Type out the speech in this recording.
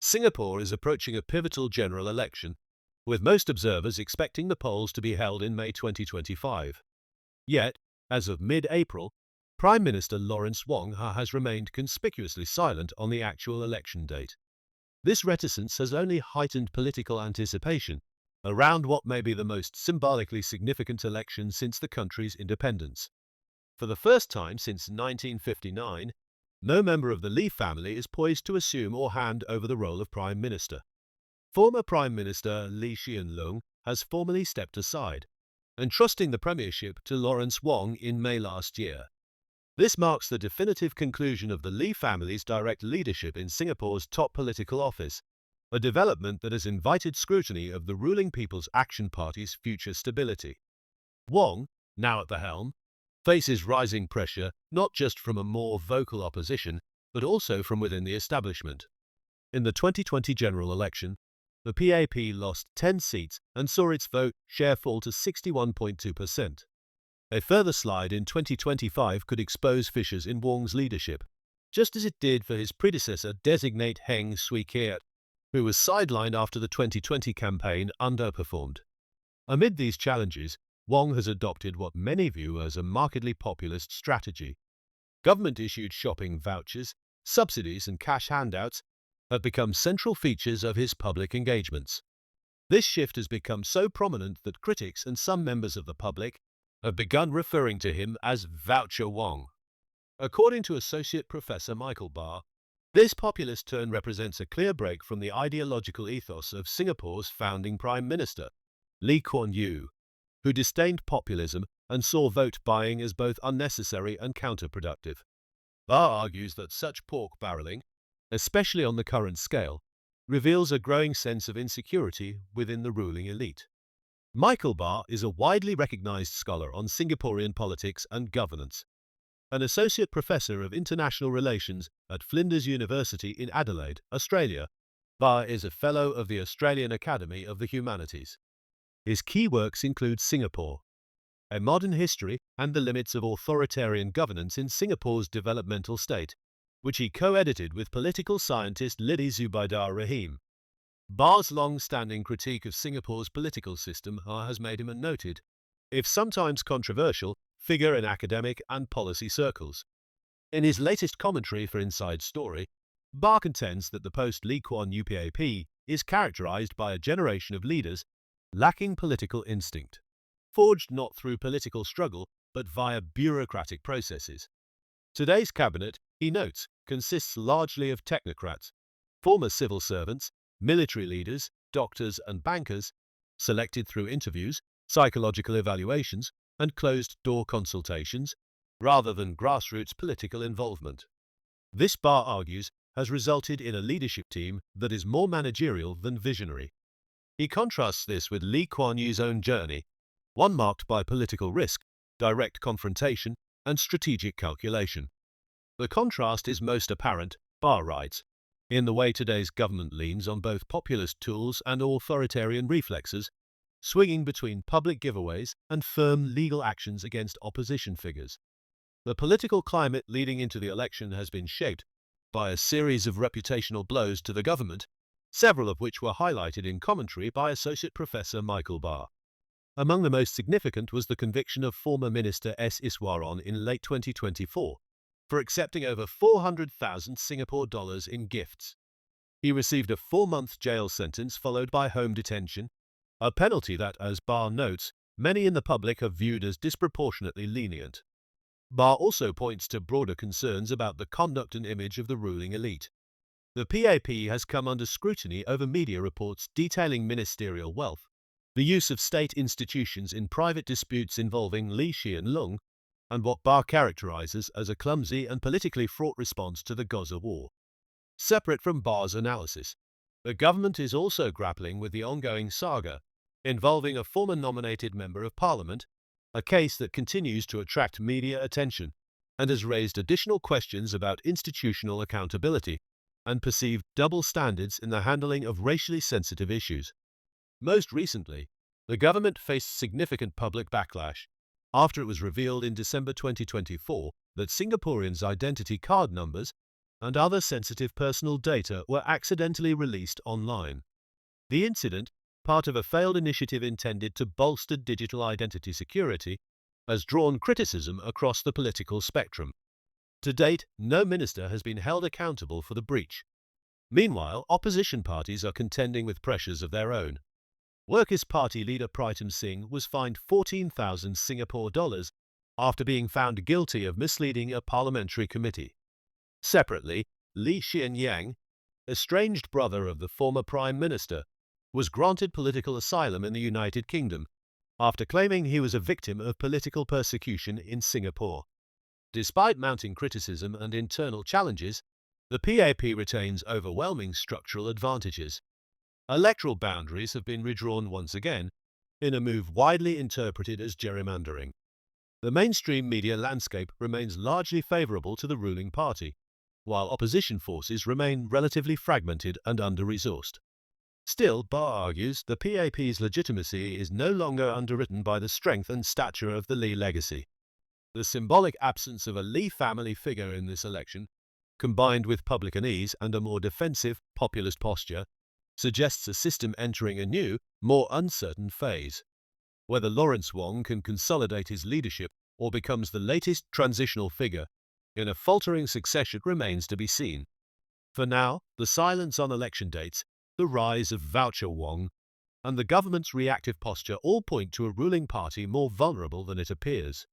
Singapore is approaching a pivotal general election, with most observers expecting the polls to be held in May 2025. Yet, as of mid-April, Prime Minister Lawrence Wong has remained conspicuously silent on the actual election date. This reticence has only heightened political anticipation around what may be the most symbolically significant election since the country's independence. For the first time since 1959, no member of the Lee family is poised to assume or hand over the role of Prime Minister. Former Prime Minister Lee Hsien Loong has formally stepped aside, entrusting the premiership to Lawrence Wong in May last year. This marks the definitive conclusion of the Lee family's direct leadership in Singapore's top political office, a development that has invited scrutiny of the ruling People's Action Party's future stability. Wong, now at the helm, faces rising pressure not just from a more vocal opposition, but also from within the establishment. In the 2020 general election, the PAP lost 10 seats and saw its vote share fall to 61.2%. A further slide in 2025 could expose fissures in Wong's leadership, just as it did for his predecessor designate Heng Swee Keat, who was sidelined after the 2020 campaign underperformed. Amid these challenges, Wong has adopted what many view as a markedly populist strategy. Government-issued shopping vouchers, subsidies and cash handouts have become central features of his public engagements. This shift has become so prominent that critics and some members of the public have begun referring to him as Voucher Wong. According to Associate Professor Michael Barr, this populist turn represents a clear break from the ideological ethos of Singapore's founding Prime Minister, Kuan Yew, who disdained populism and saw vote buying as both unnecessary and counterproductive. Barr argues that such pork barreling, especially on the current scale, reveals a growing sense of insecurity within the ruling elite. Michael Barr is a widely recognized scholar on Singaporean politics and governance. An associate professor of international relations at Flinders University in Adelaide, Australia, Barr is a fellow of the Australian Academy of the Humanities. His key works include Singapore, A Modern History and the Limits of Authoritarian Governance in Singapore's Developmental State, which he co-edited with political scientist Lidi Zubaidar Rahim. Barr's long-standing critique of Singapore's political system has made him a noted, if sometimes controversial, figure in academic and policy circles. In his latest commentary for Inside Story, Barr contends that the post-Lee Kuan Yew PAP is characterized by a generation of leaders lacking political instinct, forged not through political struggle but via bureaucratic processes. Today's cabinet, he notes, consists largely of technocrats, former civil servants, military leaders, doctors and bankers, selected through interviews, psychological evaluations, and closed-door consultations, rather than grassroots political involvement. This, Barr argues, has resulted in a leadership team that is more managerial than visionary. He contrasts this with Lee Kuan Yew's own journey, one marked by political risk, direct confrontation, and strategic calculation. The contrast is most apparent, Barr writes, in the way today's government leans on both populist tools and authoritarian reflexes, swinging between public giveaways and firm legal actions against opposition figures. The political climate leading into the election has been shaped by a series of reputational blows to the government, several of which were highlighted in commentary by Associate Professor Michael Barr. Among the most significant was the conviction of former Minister S. Iswaran in late 2024 for accepting over 400,000 Singapore dollars in gifts. He received a 4-month jail sentence followed by home detention, a penalty that, as Barr notes, many in the public have viewed as disproportionately lenient. Barr also points to broader concerns about the conduct and image of the ruling elite. The PAP has come under scrutiny over media reports detailing ministerial wealth, the use of state institutions in private disputes involving Lee Hsien Loong, and what Barr characterizes as a clumsy and politically fraught response to the Gaza war. Separate from Barr's analysis, the government is also grappling with the ongoing saga involving a former nominated Member of Parliament, a case that continues to attract media attention and has raised additional questions about institutional accountability and perceived double standards in the handling of racially sensitive issues. Most recently, the government faced significant public backlash after it was revealed in December 2024 that Singaporeans' identity card numbers and other sensitive personal data were accidentally released online. The incident, part of a failed initiative intended to bolster digital identity security, has drawn criticism across the political spectrum. To date, no minister has been held accountable for the breach. Meanwhile, opposition parties are contending with pressures of their own. Workers' Party leader Pritam Singh was fined 14,000 Singapore dollars after being found guilty of misleading a parliamentary committee. Separately, Lee Hsien Yang, estranged brother of the former Prime Minister, was granted political asylum in the United Kingdom after claiming he was a victim of political persecution in Singapore. Despite mounting criticism and internal challenges, the PAP retains overwhelming structural advantages. Electoral boundaries have been redrawn once again, in a move widely interpreted as gerrymandering. The mainstream media landscape remains largely favourable to the ruling party, while opposition forces remain relatively fragmented and under-resourced. Still, Barr argues the PAP's legitimacy is no longer underwritten by the strength and stature of the Lee legacy. The symbolic absence of a Lee family figure in this election, combined with public unease and a more defensive, populist posture, suggests a system entering a new, more uncertain phase. Whether Lawrence Wong can consolidate his leadership or becomes the latest transitional figure in a faltering succession remains to be seen. For now, the silence on election dates, the rise of Voucher Wong, and the government's reactive posture all point to a ruling party more vulnerable than it appears.